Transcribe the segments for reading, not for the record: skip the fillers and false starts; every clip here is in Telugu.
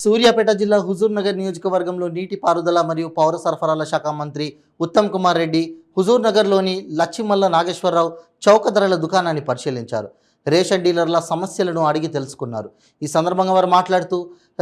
సూర్యాపేట జిల్లా హుజూర్ నగర్ నియోజకవర్గంలో నీటిపారుదల మరియు పౌర సరఫరాల శాఖ మంత్రి ఉత్తమ్ కుమార్ రెడ్డి హుజూర్ నగర్లోని లచ్చిమల్ల నాగేశ్వరరావు చౌక ధరల దుకాణాన్ని పరిశీలించారు. రేషన్ డీలర్ల సమస్యలను అడిగి తెలుసుకున్నారు. ఈ సందర్భంగా వారు మాట్లాడుతూ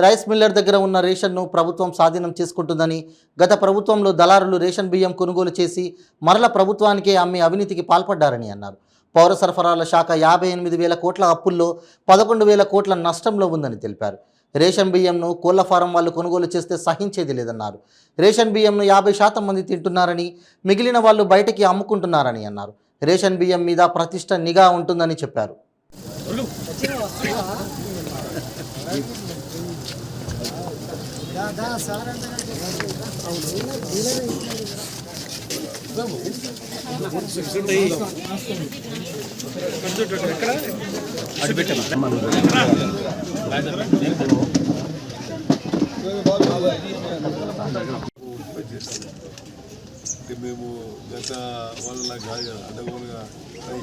రైస్ మిల్లర్ దగ్గర ఉన్న రేషన్ను ప్రభుత్వం స్వాధీనం చేసుకుంటుందని, గత ప్రభుత్వంలో దళారులు రేషన్ బియ్యం కొనుగోలు చేసి మరల ప్రభుత్వానికే అమ్మి అవినీతికి పాల్పడ్డారని అన్నారు. పౌర సరఫరాల శాఖ 58,000 కోట్ల అప్పుల్లో 11,000 కోట్ల నష్టంలో ఉందని తెలిపారు. రేషన్ బియ్యంను కోళ్ల ఫారం వాళ్ళు కొనుగోలు చేస్తే సహించేది లేదన్నారు. రేషన్ బియ్యంను 50% మంది తింటున్నారని, మిగిలిన వాళ్ళు బయటికి అమ్ముకుంటున్నారని అన్నారు. రేషన్ బియ్యం మీద ప్రతిష్ట నిఘా ఉంటుందని చెప్పారు. మేము గత వాళ్ళు నాకు కాదు అడగలుగా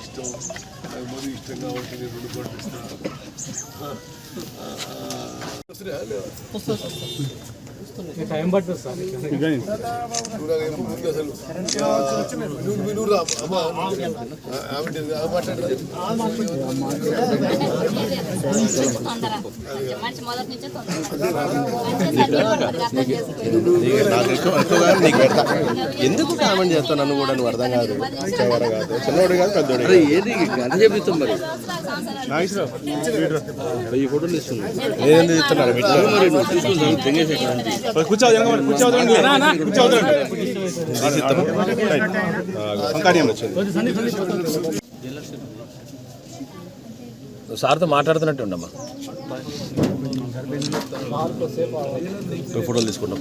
ఇష్టం నాకు మరీ ఇష్టం కాబట్టి నేను 2 కోట్లు ఇస్తాను. టైం పడుతుంది సార్. ముందు అసలు నువ్వు రా అమ్మా మాట్లాడదు. ఎందుకు కామెంట్ చేస్తావు నన్ను కూడా? నువ్వు అర్థం కాదు, చిన్నవాడు కాదు, చిన్నవాడు కాదు, పెద్దవాడు ఏది అది చెప్తాం. మరి 1000 ఫోటోలు ఇస్తుంది. ఏదైనా ఇస్తున్నారు మరి నువ్వు తీసుకుంటాను తెంగేసి సార్తో మాట్లాడుతున్నట్టు ఉండమ్మా. ఫోటోలు తీసుకుంటాం.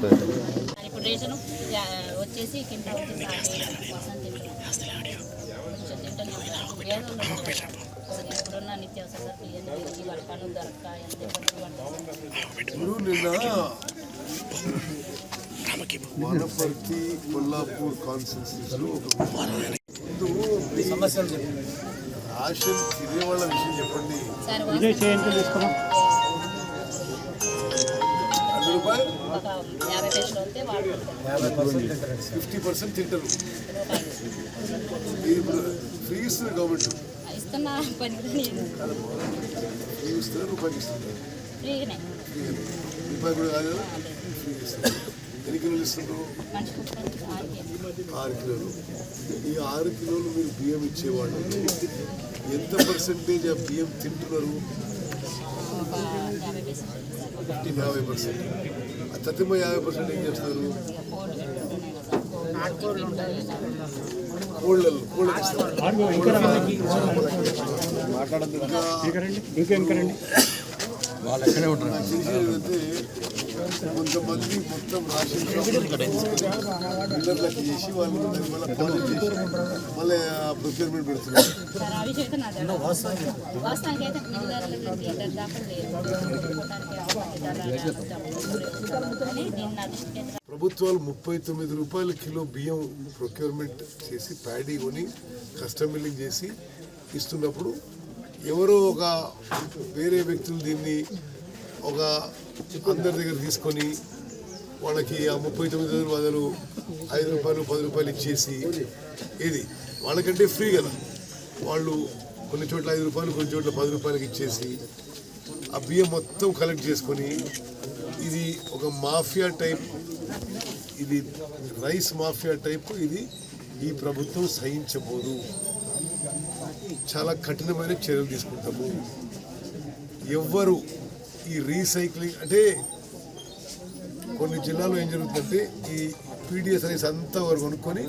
నిన్న వనపర్తి కొల్లాపూర్ కాన్స్టిట్యూన్సీలో సమస్యలు రేషన్ తినే వాళ్ళ విషయం చెప్పండి. 50% తింటారు. ఫ్రీ ఇస్తుంది గవర్నమెంట్. ఫ్రీ ఇస్తున్నారు, రూపాయలు ఇస్తున్నారు. రూపాయలు కూడా కాదు, ఫ్రీ ఇస్తున్నారు. ఎన్ని కిలోలు ఇస్తున్నారు? 6 కిలోలు. ఈ 6 కిలోలు మీరు బియ్యం ఇచ్చేవాళ్ళు ఎంత పర్సెంటేజ్ ఆ బియ్యం తింటున్నారు? 50%. ఆ తత్తిమ 50% ఏం చేస్తారు? కోళ్ళలు ఇస్తారు. వాళ్ళు ఎక్కడే ఉంటారు. కొంతమంది మొత్తం రేషన్ డీలర్లకి చేసి వాళ్ళు మళ్ళీ ప్రాజెక్ట్ చేసి మళ్ళీ ప్రొక్యూర్మెంట్ పెడుతున్నారు. ప్రభుత్వాలు 39 రూపాయల కిలో బియ్యం ప్రొక్యూర్మెంట్ చేసి ప్యాడీ కొని కస్టమ్ మిల్లింగ్ చేసి ఇస్తున్నప్పుడు ఎవరో ఒక వేరే వ్యక్తులు దీన్ని ఒక అందరి దగ్గర తీసుకొని వాళ్ళకి ఆ 39 బదులు 5 రూపాయలు 10 రూపాయలు ఇచ్చేసి ఇది వాళ్ళకంటే ఫ్రీ కదా. వాళ్ళు కొన్ని చోట్ల 5 రూపాయలు, కొన్ని చోట్ల 10 రూపాయలకి ఇచ్చేసి ఆ బియ్యం మొత్తం కలెక్ట్ చేసుకొని ఇది ఒక మాఫియా టైప్, ఇది రైస్ మాఫియా టైప్. ఇది ఈ ప్రభుత్వం సహించబోదు. చాలా కఠినమైన చర్యలు తీసుకుంటాము. ఎవ్వరు ఈ రీసైక్లింగ్ అంటే కొన్ని జిల్లాలో ఏం జరుగుతుందంటే ఈ పీడిఎస్ రైస్ అంతా వారు కొనుక్కొని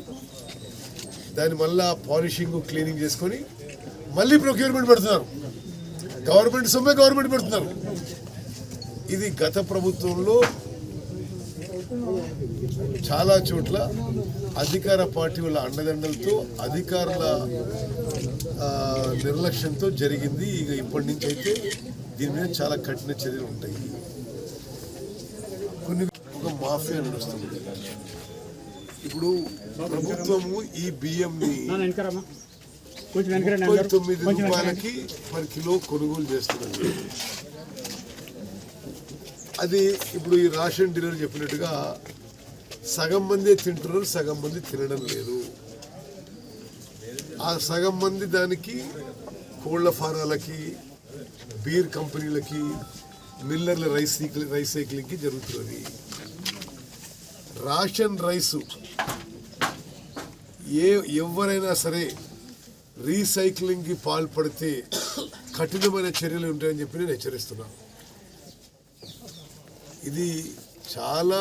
దాన్ని మళ్ళా పాలిషింగ్ క్లీనింగ్ చేసుకొని మళ్ళీ ప్రొక్యూర్మెంట్ పెడుతున్నారు. గవర్నమెంట్ సొమ్మే గవర్నమెంట్ పెడుతున్నారు. ఇది గత ప్రభుత్వంలో చాలా చోట్ల అధికార పార్టీ వాళ్ళ అండదండలతో, అధికారుల నిర్లక్ష్యంతో జరిగింది. ఇక ఇప్పటి నుంచి అయితే దీని మీద చాలా కఠిన చర్యలు ఉంటాయి. కొన్ని ఒక మాఫియా నడుస్తుంది. ఇప్పుడు ప్రభుత్వము ఈ బియ్యంని 39 రూపాయలకి పర్ కిలో కొనుగోలు చేస్తున్నారు. అది ఇప్పుడు ఈ రేషన్ డీలర్ చెప్పినట్టుగా సగం మంది తింటున్నారు, సగం మంది తినడం లేదు. ఆ సగం మంది దానికి కోళ్ల ఫారాలకి, బీర్ కంపెనీలకి, మిల్లర్ల రీసైక్లింగ్కి జరుగుతున్నది. రేషన్ రైసు ఎవరైనా సరే రీసైక్లింగ్కి పాల్పడితే కఠినమైన చర్యలు ఉంటాయని చెప్పి నేను హెచ్చరిస్తున్నాను. ఇది చాలా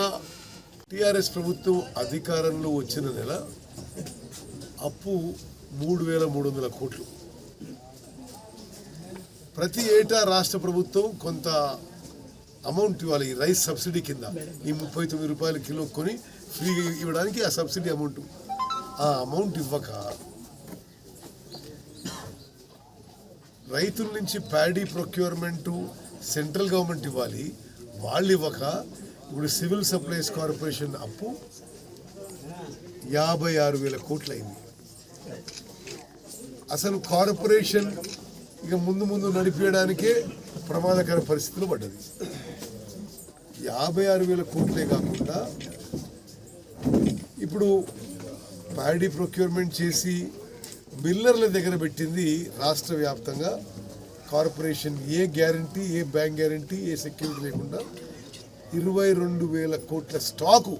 టీఆర్ఎస్ ప్రభుత్వం అధికారంలో వచ్చిన నెల అప్పు 3,300 కోట్లు. ప్రతి ఏటా రాష్ట్ర ప్రభుత్వం కొంత అమౌంట్ ఇవ్వాలి ఈ రైస్ సబ్సిడీ కింద. ఈ 39 రూపాయల కిలో కొని ఫ్రీగా ఇవ్వడానికి ఆ సబ్సిడీ అమౌంట్, ఆ అమౌంట్ ఇవ్వక రైతుల నుంచి ప్యాడీ ప్రొక్యూర్మెంట్ సెంట్రల్ గవర్నమెంట్ ఇవ్వాలి, వాళ్ళు ఇవ్వక ఇప్పుడు సివిల్ సప్లైస్ కార్పొరేషన్ అప్పు 56,000 కోట్లు అయింది. అసలు కార్పొరేషన్ ఇక ముందు నడిపేయడానికే ప్రమాదకర పరిస్థితులు పడ్డది. 56,000 కోట్లే కాకుండా ఇప్పుడు ప్యాడీ ప్రొక్యూర్మెంట్ చేసి మిల్లర్ల దగ్గర పెట్టింది రాష్ట్ర వ్యాప్తంగా కార్పొరేషన్. ఏ గ్యారంటీ, ఏ బ్యాంక్ గ్యారంటీ, ఏ సెక్యూరిటీ లేకుండా 22,000 కోట్ల స్టాకు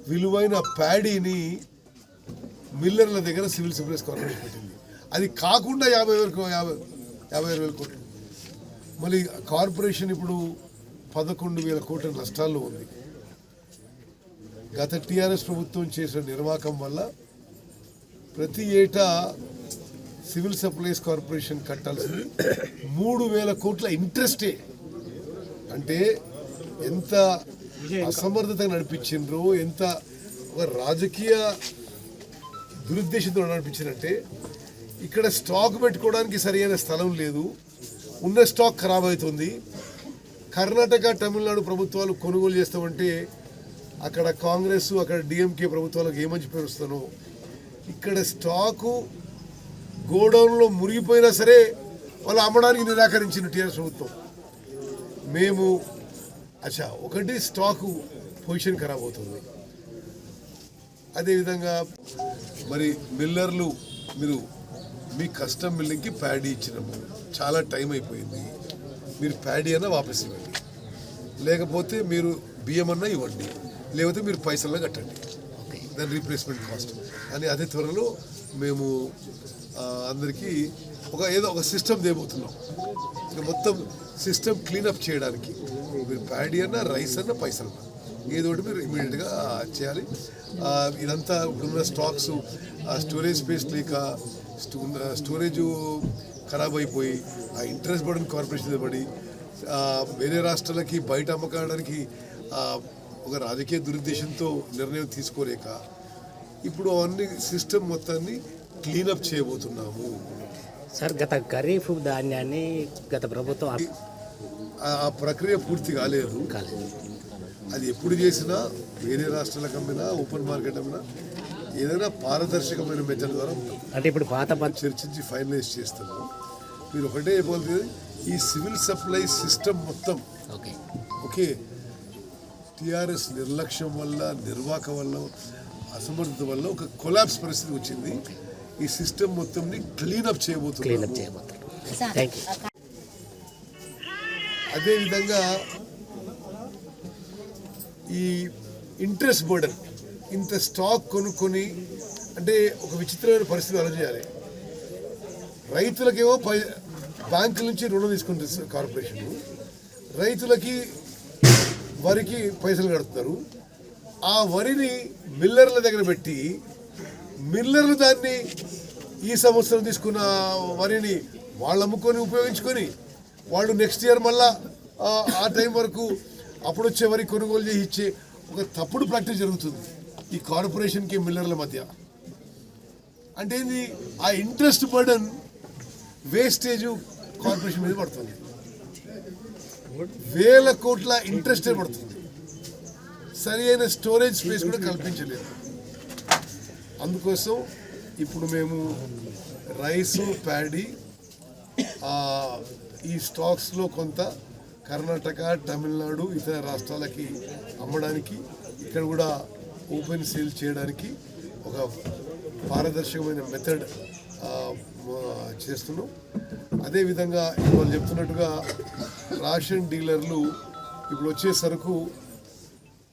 విలువైన ప్యాడీని మిల్లర్ల దగ్గర సివిల్ సప్లైస్ కార్పొరేషన్ పెట్టింది. అది కాకుండా 50,000 కోట్లు. మళ్ళీ కార్పొరేషన్ ఇప్పుడు 11,000 కోట్ల నష్టాల్లో ఉంది. గత టీఆర్ఎస్ ప్రభుత్వం చేసిన నిర్వాహకం వల్ల ప్రతి ఏటా సివిల్ సప్లైస్ కార్పొరేషన్ కట్టాల్సింది 3,000 కోట్ల ఇంట్రెస్టే. అంటే ఎంత అసమర్థతగా నడిపించిండ్రో, ఎంత ఒక రాజకీయ దురుద్దేశంతో నడిపించిందంటే ఇక్కడ స్టాక్ పెట్టుకోవడానికి సరైన స్థలం లేదు, ఉన్న స్టాక్ ఖరాబ్ అవుతుంది. కర్ణాటక, తమిళనాడు ప్రభుత్వాలు కొనుగోలు చేస్తామంటే అక్కడ కాంగ్రెస్, అక్కడ డిఎంకే ప్రభుత్వాలకు ఏమంచి పేరు వస్తానో, ఇక్కడ స్టాకు గోడౌన్లో మురిగిపోయినా సరే వాళ్ళు అమ్మడానికి నిరాకరించిన టీఆర్ఎస్ ప్రభుత్వం. మేము ఒకటి స్టాకు పొజిషన్ ఖరాబ్ అవుతుంది. అదేవిధంగా మరి మిల్లర్లు, మీరు మీ కస్టమ్ మిల్లింగ్కి ప్యాడీ ఇచ్చినాము, చాలా టైం అయిపోయింది, మీరు ప్యాడీ అన్నా వాపస్ ఇవ్వండి, లేకపోతే మీరు బియ్యం అన్నా ఇవ్వండి, లేకపోతే మీరు పైసల్లో కట్టండి, దాని రీప్లేస్మెంట్ కాస్ట్ అని అదే త్వరలో మేము అందరికీ ఏదో ఒక సిస్టమ్ దేబోతున్నాం. మొత్తం సిస్టమ్ క్లీనప్ చేయడానికి మీరు ప్యాడీ అన్నా, రైస్ అన్నా, పైసలన్నా ఏదో ఒకటి మీరు ఇమీడియట్గా చేయాలి. ఇదంతా ఇప్పుడున్న స్టాక్స్ స్టోరేజ్ స్పేస్ లేక స్టోరేజ్ ఖరాబ్ అయిపోయి ఆ ఇంట్రెస్ట్ బర్డెన్ కార్పొరేషన్ పడి వేరే రాష్ట్రాలకి బయట అమ్మకాడడానికి ఒక రాజకీయ దురుద్దేశంతో నిర్ణయం తీసుకోలేక ఇప్పుడు అవన్నీ సిస్టమ్ మొత్తాన్ని క్లీనప్ చేయబోతున్నాము. సార్, గత ఖరీఫ్ ధాన్యాన్ని గత ప్రభుత్వం ఆ ప్రక్రియ పూర్తి కాలేదు. అది ఎప్పుడు చేసినా వేరే రాష్ట్రాలకు అమ్మినా, ఓపెన్ మార్కెట్ అమ్మినా ఏదైనా పారదర్శకమైన మెథడ్ ద్వారా అంటే ఇప్పుడు పాత చర్చించి ఫైనలైజ్ చేస్తున్నాము. మీరు ఒకటే చెప్పగలుగుతుంది, ఈ సివిల్ సప్లై సిస్టమ్ మొత్తం ఓకే టీఆర్ఎస్ నిర్లక్ష్యం వల్ల, నిర్వాహకం వల్ల, అసమర్థత వల్ల ఒక కొలాప్స్ పరిస్థితి వచ్చింది. ఈ సిస్టమ్ మొత్తంని క్లీనప్ చేయబోతున్నాము. అదేవిధంగా ఈ ఇంట్రెస్ట్ బర్డెన్, ఇంత స్టాక్ కొనుక్కొని, అంటే ఒక విచిత్రమైన పరిస్థితి ఆలోచించాలి. రైతులకేమో బ్యాంకుల నుంచి రుణం తీసుకుంటుంది కార్పొరేషన్, రైతులకి వరికి పైసలు కడుతున్నారు. ఆ వరిని మిల్లర్ల దగ్గర పెట్టి మిల్లర్లు దాన్ని ఈ సంవత్సరం తీసుకున్న వరిని వాళ్ళు అమ్ముకొని ఉపయోగించుకొని వాళ్ళు నెక్స్ట్ ఇయర్ మళ్ళా ఆ టైం వరకు అప్పుడు వచ్చే వరి కొనుగోలు చేసి ఇచ్చే ఒక తప్పుడు ప్రాక్టీస్ జరుగుతుంది ఈ కార్పొరేషన్కి మిల్లర్ల మధ్య. అంటే ఏంది, ఆ ఇంట్రెస్ట్ బర్డన్ వేస్టేజ్ కార్పొరేషన్ మీద పడుతుంది. 1,000 కోట్ల ఇంట్రెస్టే పడుతుంది. సరి అయిన స్టోరేజ్ స్పేస్ కూడా కల్పించలేదు. అందుకోసం ఇప్పుడు మేము రైసు, ప్యాడీ ఈ స్టాక్స్లో కొంత కర్ణాటక, తమిళనాడు, ఇతర రాష్ట్రాలకి అమ్మడానికి, ఇక్కడ కూడా ఓపెన్ సేల్ చేయడానికి ఒక పారదర్శకమైన మెథడ్ చేస్తున్నాం. అదేవిధంగా వాళ్ళు చెప్తున్నట్టుగా రేషన్ డీలర్లు ఇప్పుడు వచ్చే సరుకు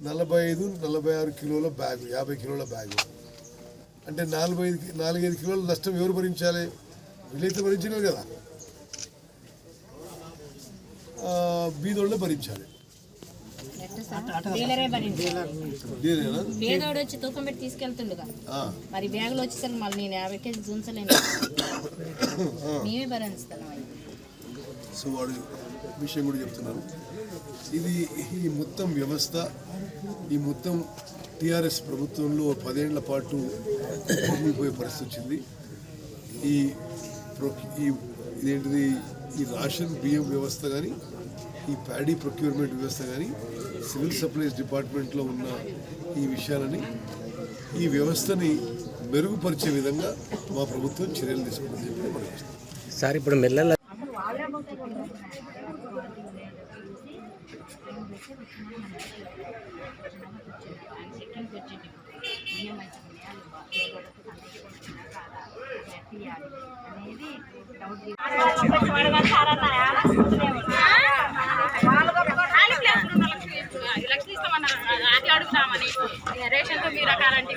45-46 కిలోల బ్యాగు, 50 కిలోల బ్యాగు అంటే 4-5 కిలోల నష్టం ఎవరు భరించాలి? వీళ్ళైతే భరించలేరు కదా, బీదోళ్ళే భరించాలి. డీలరేనా? పేదోడు వచ్చి తూకం పెట్టి తీసుకెళ్తుండగా మరి బ్యాగులు వచ్చేసరికి మళ్ళీ నేను 50 కేజీ జూన్సలేను, మేమే భరిస్తాను. సో వాడు విషయం కూడా చెప్తున్నాను. ఇది ఈ మొత్తం వ్యవస్థ, ఈ మొత్తం టీఆర్ఎస్ ప్రభుత్వంలో 10 ఏళ్ల పాటు భూమిపోయే పరిస్థితి వచ్చింది. ఇదేంటిది, ఈ రేషన్ బియ్యం వ్యవస్థ కానీ, ఈ ప్యాడీ ప్రొక్యూర్మెంట్ వ్యవస్థ కానీ, సివిల్ సప్లైస్ డిపార్ట్మెంట్లో ఉన్న ఈ విషయాలని, ఈ వ్యవస్థని మెరుగుపరిచే విధంగా మా ప్రభుత్వం చర్యలు తీసుకుంటుంది చెప్పి మనం సార్ ఇప్పుడు మెల్లల రేషన్ మీ రకాలంటే